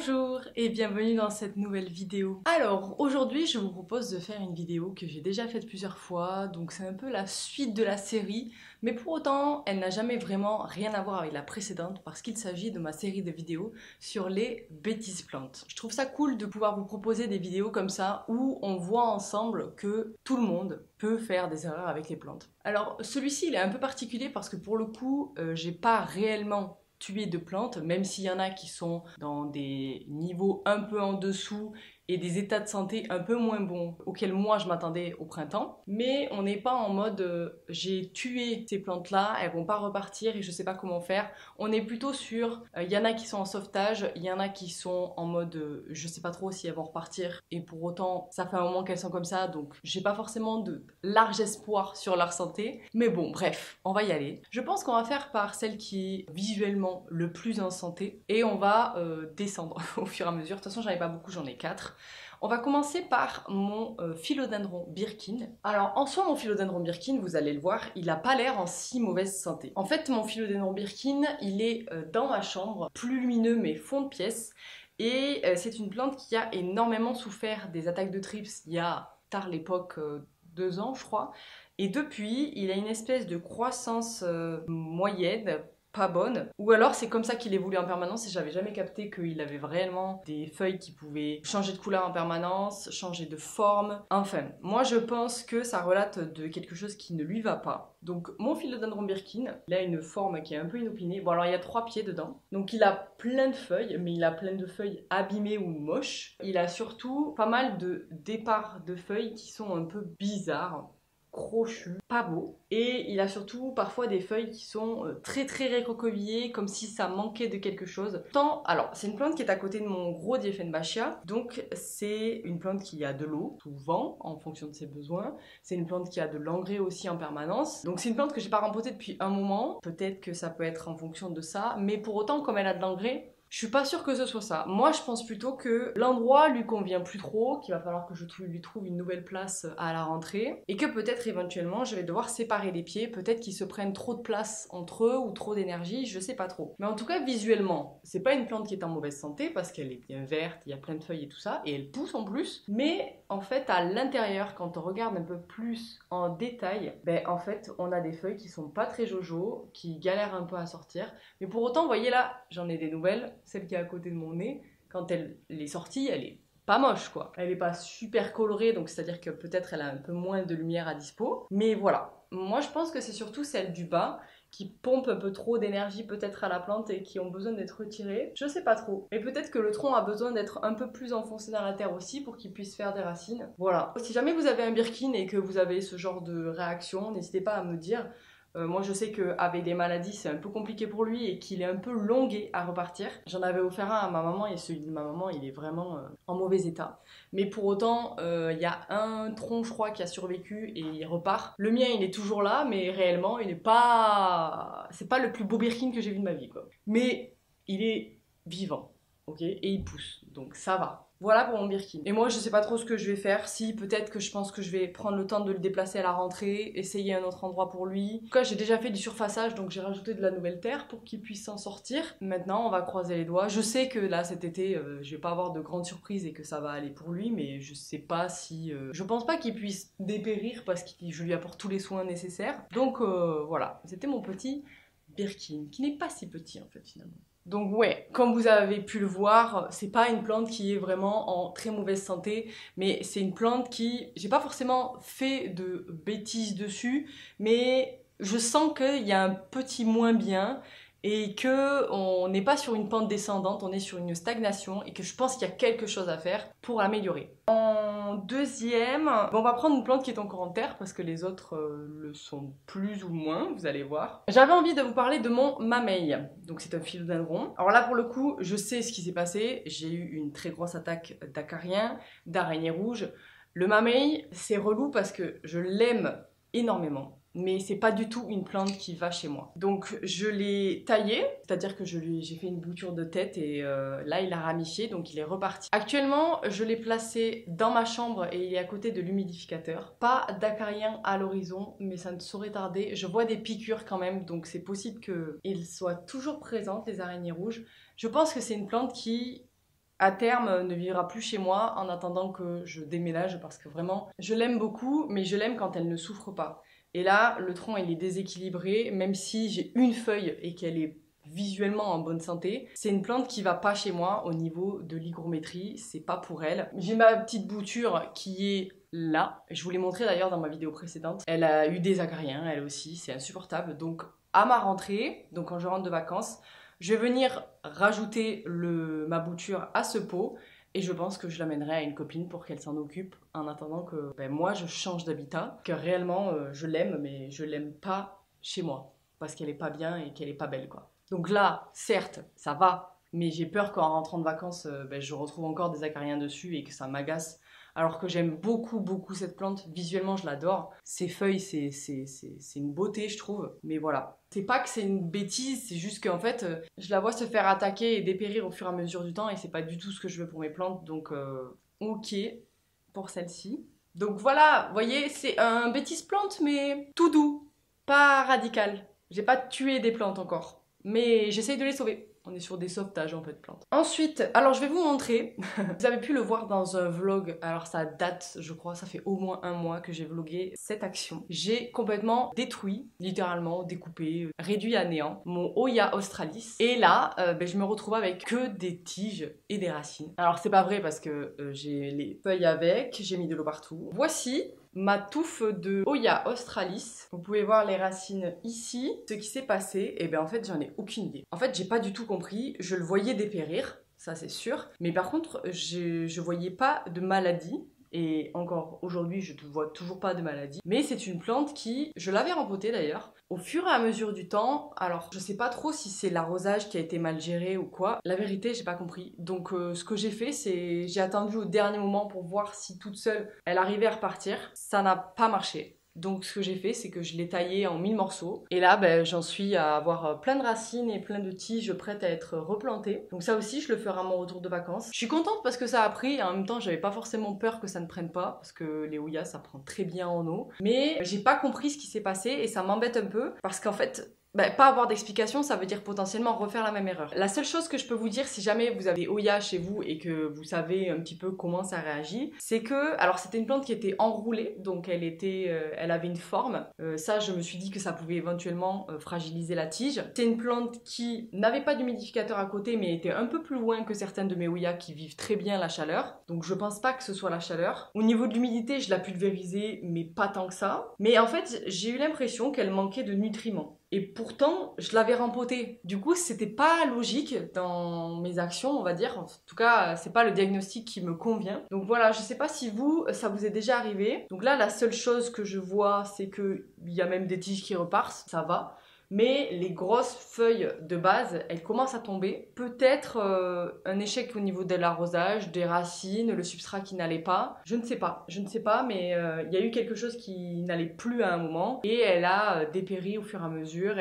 Bonjour et bienvenue dans cette nouvelle vidéo. Alors aujourd'hui je vous propose de faire une vidéo que j'ai déjà faite plusieurs fois, donc c'est un peu la suite de la série, mais pour autant elle n'a jamais vraiment rien à voir avec la précédente parce qu'il s'agit de ma série de vidéos sur les bêtises plantes. Je trouve ça cool de pouvoir vous proposer des vidéos comme ça où on voit ensemble que tout le monde peut faire des erreurs avec les plantes. Alors celui-ci il est un peu particulier parce que pour le coup j'ai pas réellement tuer de plantes, même s'il y en a qui sont dans des niveaux un peu en dessous et des états de santé un peu moins bons auxquels moi je m'attendais au printemps. Mais on n'est pas en mode j'ai tué ces plantes-là, elles vont pas repartir et je sais pas comment faire. On est plutôt sur il y en a qui sont en sauvetage, il y en a qui sont en mode je sais pas trop si elles vont repartir et pour autant ça fait un moment qu'elles sont comme ça donc j'ai pas forcément de large espoir sur leur santé. Mais bon, bref, on va y aller. Je pense qu'on va faire par celle qui est visuellement le plus en santé et on va descendre au fur et à mesure. De toute façon j'en ai pas beaucoup, j'en ai 4. On va commencer par mon philodendron Birkin. Alors en soi mon philodendron Birkin, vous allez le voir, il n'a pas l'air en si mauvaise santé. En fait mon philodendron Birkin, il est dans ma chambre, plus lumineux mais fond de pièce. Et c'est une plante qui a énormément souffert des attaques de trips il y a tard l'époque, 2 ans je crois. Et depuis, il a une espèce de croissance moyenne, pas bonne, ou alors c'est comme ça qu'il évolue en permanence et j'avais jamais capté qu'il avait réellement des feuilles qui pouvaient changer de couleur en permanence, changer de forme. Enfin, moi je pense que ça relate de quelque chose qui ne lui va pas. Donc mon philodendron Birkin, il a une forme qui est un peu inopinée. Bon alors il y a 3 pieds dedans, donc il a plein de feuilles, mais il a plein de feuilles abîmées ou moches. Il a surtout pas mal de départs de feuilles qui sont un peu bizarres, crochu, pas beau. Et il a surtout parfois des feuilles qui sont très recroquevillées, comme si ça manquait de quelque chose. Alors, c'est une plante qui est à côté de mon gros Dieffenbachia, donc c'est une plante qui a de l'eau, souvent, en fonction de ses besoins. C'est une plante qui a de l'engrais aussi en permanence. Donc c'est une plante que j'ai pas rempotée depuis un moment. Peut-être que ça peut être en fonction de ça, mais pour autant, comme elle a de l'engrais, je suis pas sûre que ce soit ça. Moi, je pense plutôt que l'endroit lui convient plus trop, qu'il va falloir que je lui trouve une nouvelle place à la rentrée, et que peut-être éventuellement je vais devoir séparer les pieds, peut-être qu'ils se prennent trop de place entre eux ou trop d'énergie, je sais pas trop. Mais en tout cas, visuellement, c'est pas une plante qui est en mauvaise santé parce qu'elle est bien verte, il y a plein de feuilles et tout ça, et elle pousse en plus. Mais en fait, à l'intérieur, quand on regarde un peu plus en détail, ben en fait, on a des feuilles qui sont pas très jojo, qui galèrent un peu à sortir. Mais pour autant, vous voyez là, j'en ai des nouvelles. Celle qui est à côté de mon nez, quand elle est sortie, elle est pas moche quoi. Elle est pas super colorée, donc c'est-à-dire que peut-être elle a un peu moins de lumière à dispo. Mais voilà, moi je pense que c'est surtout celle du bas qui pompe un peu trop d'énergie peut-être à la plante et qui ont besoin d'être retirées. Je sais pas trop. Et peut-être que le tronc a besoin d'être un peu plus enfoncé dans la terre aussi pour qu'il puisse faire des racines. Voilà. Si jamais vous avez un Birkin et que vous avez ce genre de réaction, n'hésitez pas à me dire. Moi je sais qu'avec des maladies c'est un peu compliqué pour lui et qu'il est un peu longué à repartir. J'en avais offert un à ma maman et celui de ma maman il est vraiment en mauvais état. Mais pour autant il y a un tronc je crois qui a survécu et il repart. Le mien il est toujours là mais réellement il n'est pas... C'est pas le plus beau Birkin que j'ai vu de ma vie quoi. Mais il est vivant, ok, et il pousse donc ça va. Voilà pour mon Birkin. Et moi, je sais pas trop ce que je vais faire. Si, peut-être que je pense que je vais prendre le temps de le déplacer à la rentrée, essayer un autre endroit pour lui. En tout cas, j'ai déjà fait du surfaçage, donc j'ai rajouté de la nouvelle terre pour qu'il puisse s'en sortir. Maintenant, on va croiser les doigts. Je sais que là, cet été, je vais pas avoir de grandes surprises et que ça va aller pour lui, mais je sais pas si... Je pense pas qu'il puisse dépérir parce que je lui apporte tous les soins nécessaires. Donc voilà, c'était mon petit Birkin, qui n'est pas si petit en fait finalement. Donc ouais, comme vous avez pu le voir, c'est pas une plante qui est vraiment en très mauvaise santé, mais c'est une plante qui... J'ai pas forcément fait de bêtises dessus, mais je sens qu'il y a un petit moins bien et que on n'est pas sur une pente descendante, on est sur une stagnation et que je pense qu'il y a quelque chose à faire pour l'améliorer. En deuxième, on va prendre une plante qui est encore en terre parce que les autres le sont plus ou moins, vous allez voir. J'avais envie de vous parler de mon mamey, donc c'est un philodendron. Alors là pour le coup, je sais ce qui s'est passé, j'ai eu une très grosse attaque d'acariens, d'araignées rouges. Le mamey, c'est relou parce que je l'aime énormément. Mais c'est pas du tout une plante qui va chez moi. Donc je l'ai taillé, c'est-à-dire que j'ai fait une bouture de tête et là il a ramifié, donc il est reparti. Actuellement, je l'ai placé dans ma chambre et il est à côté de l'humidificateur. Pas d'acarien à l'horizon, mais ça ne saurait tarder. Je vois des piqûres quand même, donc c'est possible qu'elles soient toujours présentes, les araignées rouges. Je pense que c'est une plante qui à terme ne vivra plus chez moi en attendant que je déménage parce que vraiment je l'aime beaucoup, mais je l'aime quand elle ne souffre pas. Et là, le tronc il est déséquilibré, même si j'ai une feuille et qu'elle est visuellement en bonne santé. C'est une plante qui va pas chez moi au niveau de l'hygrométrie, c'est pas pour elle. J'ai ma petite bouture qui est là. Je vous l'ai montré d'ailleurs dans ma vidéo précédente. Elle a eu des acariens, elle aussi, c'est insupportable. Donc à ma rentrée, donc quand je rentre de vacances, je vais venir rajouter ma bouture à ce pot et je pense que je l'amènerai à une copine pour qu'elle s'en occupe en attendant que moi je change d'habitat. Que réellement je l'aime, mais je l'aime pas chez moi parce qu'elle est pas bien et qu'elle est pas belle quoi. Donc là, certes, ça va, mais j'ai peur qu'en rentrant de vacances, je retrouve encore des acariens dessus et que ça m'agace. Alors que j'aime beaucoup, beaucoup cette plante. Visuellement, je l'adore. Ses feuilles, c'est une beauté, je trouve. Mais voilà. C'est pas que c'est une bêtise, c'est juste qu'en fait, je la vois se faire attaquer et dépérir au fur et à mesure du temps et c'est pas du tout ce que je veux pour mes plantes. Donc, ok pour celle-ci. Donc voilà, vous voyez, c'est un bêtise plante, mais tout doux, pas radical. J'ai pas tué des plantes encore. Mais j'essaye de les sauver. On est sur des sauvetages en fait de plantes. Ensuite, alors je vais vous montrer. Vous avez pu le voir dans un vlog. Alors ça date, je crois, ça fait au moins un mois que j'ai vlogué cette action. J'ai complètement détruit, littéralement découpé, réduit à néant mon Hoya australis. Et là, je me retrouve avec que des tiges et des racines. Alors c'est pas vrai parce que j'ai les feuilles avec, j'ai mis de l'eau partout. Voici ma touffe de Hoya australis. Vous pouvez voir les racines ici. Ce qui s'est passé, et bien en fait j'en ai aucune idée. En fait j'ai pas du tout compris, je le voyais dépérir, ça c'est sûr. Mais par contre je voyais pas de maladie. Et encore aujourd'hui, je ne vois toujours pas de maladie. Mais c'est une plante qui, je l'avais rempotée d'ailleurs, au fur et à mesure du temps. Alors, je sais pas trop si c'est l'arrosage qui a été mal géré ou quoi. La vérité, j'ai pas compris. Donc, ce que j'ai fait, c'est j'ai attendu au dernier moment pour voir si toute seule, elle arrivait à repartir. Ça n'a pas marché. Donc ce que j'ai fait, c'est que je l'ai taillé en 1000 morceaux. Et là, j'en suis à avoir plein de racines et plein de tiges prêtes à être replantées. Donc ça aussi, je le ferai à mon retour de vacances. Je suis contente parce que ça a pris. Et en même temps, j'avais pas forcément peur que ça ne prenne pas. Parce que les Hoya, ça prend très bien en eau. Mais j'ai pas compris ce qui s'est passé et ça m'embête un peu. Parce qu'en fait, pas avoir d'explication, ça veut dire potentiellement refaire la même erreur. La seule chose que je peux vous dire, si jamais vous avez Hoya chez vous et que vous savez un petit peu comment ça réagit, c'est que, alors c'était une plante qui était enroulée, donc elle avait une forme. Ça, je me suis dit que ça pouvait éventuellement fragiliser la tige. C'est une plante qui n'avait pas d'humidificateur à côté, mais était un peu plus loin que certaines de mes Hoya qui vivent très bien la chaleur. Donc je pense pas que ce soit la chaleur. Au niveau de l'humidité, je la pulvérisais, mais pas tant que ça. Mais en fait, j'ai eu l'impression qu'elle manquait de nutriments. Et pourtant, je l'avais rempotée. Du coup, c'était pas logique dans mes actions, on va dire. En tout cas, c'est pas le diagnostic qui me convient. Donc voilà, je sais pas si vous, ça vous est déjà arrivé. Donc là, la seule chose que je vois, c'est qu'il y a même des tiges qui repartent, ça va. Mais les grosses feuilles de base, elles commencent à tomber. Peut-être un échec au niveau de l'arrosage, des racines, le substrat qui n'allait pas. Je ne sais pas, mais il y a eu quelque chose qui n'allait plus à un moment. Et elle a dépéri au fur et à mesure.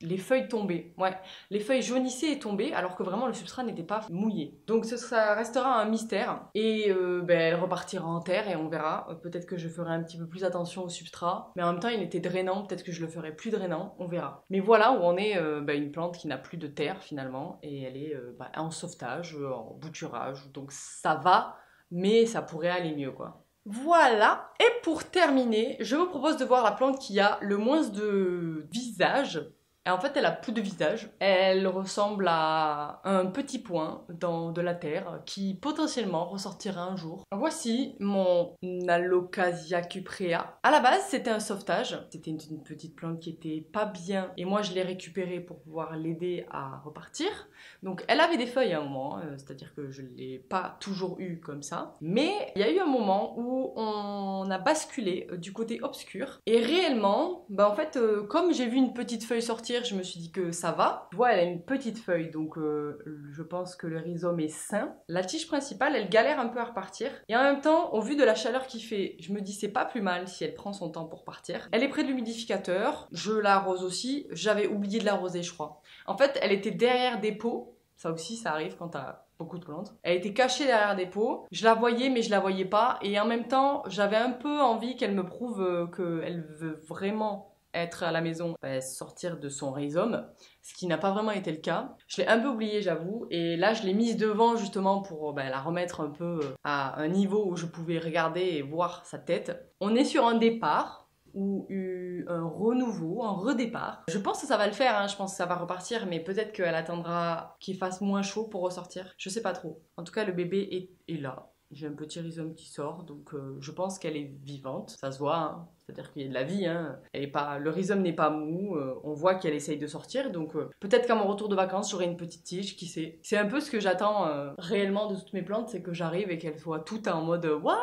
Les feuilles tombaient, ouais. Les feuilles jaunissaient et tombaient alors que vraiment le substrat n'était pas mouillé. Donc ça restera un mystère et elle repartira en terre et on verra. Peut-être que je ferai un petit peu plus attention au substrat, mais en même temps il était drainant, peut-être que je le ferai plus drainant, on verra. Mais voilà où on est une plante qui n'a plus de terre finalement et elle est en sauvetage, en bouturage, donc ça va, mais ça pourrait aller mieux quoi. Voilà, et pour terminer, je vous propose de voir la plante qui a le moins de visage. Et en fait, elle a plus de visage. Elle ressemble à un petit point de la terre qui potentiellement ressortira un jour. Voici mon Alocasia cuprea. À la base, c'était un sauvetage. C'était une petite plante qui était pas bien. Et moi, je l'ai récupérée pour pouvoir l'aider à repartir. Donc, elle avait des feuilles à un moment. C'est-à-dire que je ne l'ai pas toujours eu comme ça. Mais il y a eu un moment où on a basculé du côté obscur. Et réellement, en fait, comme j'ai vu une petite feuille sortir, je me suis dit que ça va. Tu vois, elle a une petite feuille, donc je pense que le rhizome est sain. La tige principale, elle galère un peu à repartir. Et en même temps, au vu de la chaleur qu'il fait, je me dis c'est pas plus mal si elle prend son temps pour partir. Elle est près de l'humidificateur, je l'arrose aussi. J'avais oublié de l'arroser, je crois. En fait, elle était derrière des pots. Ça aussi, ça arrive quand t'as beaucoup de plantes. Elle était cachée derrière des pots. Je la voyais, mais je la voyais pas. Et en même temps, j'avais un peu envie qu'elle me prouve qu'elle veut vraiment être à la maison, sortir de son rhizome, ce qui n'a pas vraiment été le cas. Je l'ai un peu oublié, j'avoue, et là je l'ai mise devant justement pour la remettre un peu à un niveau où je pouvais regarder et voir sa tête. On est sur un départ ou un renouveau, un redépart. Je pense que ça va le faire, hein. Je pense que ça va repartir, mais peut-être qu'elle attendra qu'il fasse moins chaud pour ressortir. Je sais pas trop. En tout cas, le bébé est là. J'ai un petit rhizome qui sort, donc je pense qu'elle est vivante. Ça se voit, hein. C'est-à-dire qu'il y a de la vie, hein. Le rhizome n'est pas mou, on voit qu'elle essaye de sortir, donc peut-être qu'à mon retour de vacances, j'aurai une petite tige, qui sait. C'est un peu ce que j'attends réellement de toutes mes plantes, c'est que j'arrive et qu'elles soient toutes en mode « Waouh,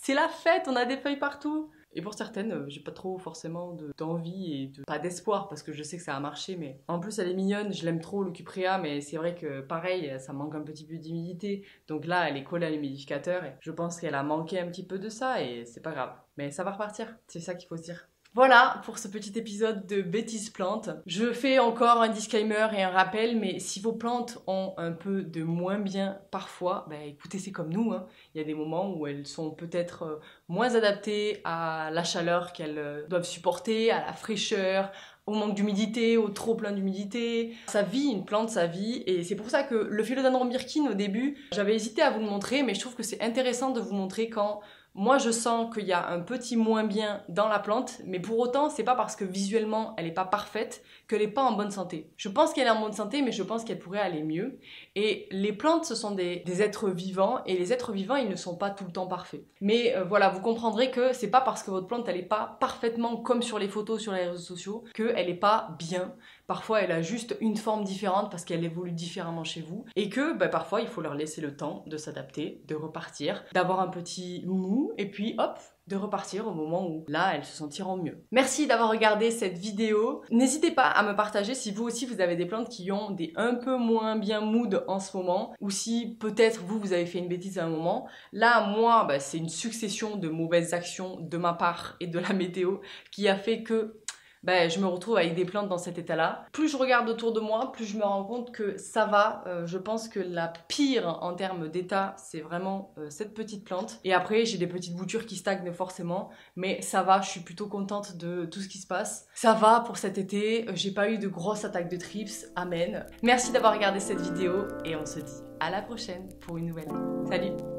c'est la fête, on a des feuilles partout !» Et pour certaines, j'ai pas trop forcément d'envie et pas d'espoir parce que je sais que ça a marché, mais en plus elle est mignonne, je l'aime trop le Cyprea, mais c'est vrai que pareil, ça manque un petit peu d'humidité. Donc là, elle est collée à l'humidificateur et je pense qu'elle a manqué un petit peu de ça et c'est pas grave. Mais ça va repartir, c'est ça qu'il faut se dire. Voilà pour ce petit épisode de Bêtises Plantes. Je fais encore un disclaimer et un rappel, mais si vos plantes ont un peu de moins bien parfois, écoutez, c'est comme nous, hein. Il y a des moments où elles sont peut-être moins adaptées à la chaleur qu'elles doivent supporter, à la fraîcheur, au manque d'humidité, au trop plein d'humidité. Ça vit, une plante, ça vit, et c'est pour ça que le philodendron Birkin, au début, j'avais hésité à vous le montrer, mais je trouve que c'est intéressant de vous montrer quand moi je sens qu'il y a un petit moins bien dans la plante, mais pour autant c'est pas parce que visuellement elle est pas parfaite qu'elle est pas en bonne santé. Je pense qu'elle est en bonne santé, mais je pense qu'elle pourrait aller mieux. Et les plantes, ce sont des êtres vivants, et les êtres vivants, ils ne sont pas tout le temps parfaits. Mais voilà, vous comprendrez que c'est pas parce que votre plante elle est pas parfaitement comme sur les photos sur les réseaux sociaux qu'elle est pas bien. Parfois elle a juste une forme différente parce qu'elle évolue différemment chez vous, et que parfois il faut leur laisser le temps de s'adapter, de repartir, d'avoir un petit mou, et puis hop, de repartir au moment où là elles se sentiront mieux. Merci d'avoir regardé cette vidéo. N'hésitez pas à me partager si vous aussi vous avez des plantes qui ont des un peu moins bien mood en ce moment, ou si peut-être vous avez fait une bêtise à un moment. Là moi c'est une succession de mauvaises actions de ma part et de la météo qui a fait que je me retrouve avec des plantes dans cet état-là. Plus je regarde autour de moi, plus je me rends compte que ça va. Je pense que la pire en termes d'état, c'est vraiment cette petite plante. Et après, j'ai des petites boutures qui stagnent forcément, mais ça va, je suis plutôt contente de tout ce qui se passe. Ça va pour cet été, j'ai pas eu de grosses attaques de trips, amen. Merci d'avoir regardé cette vidéo et on se dit à la prochaine pour une nouvelle. Salut!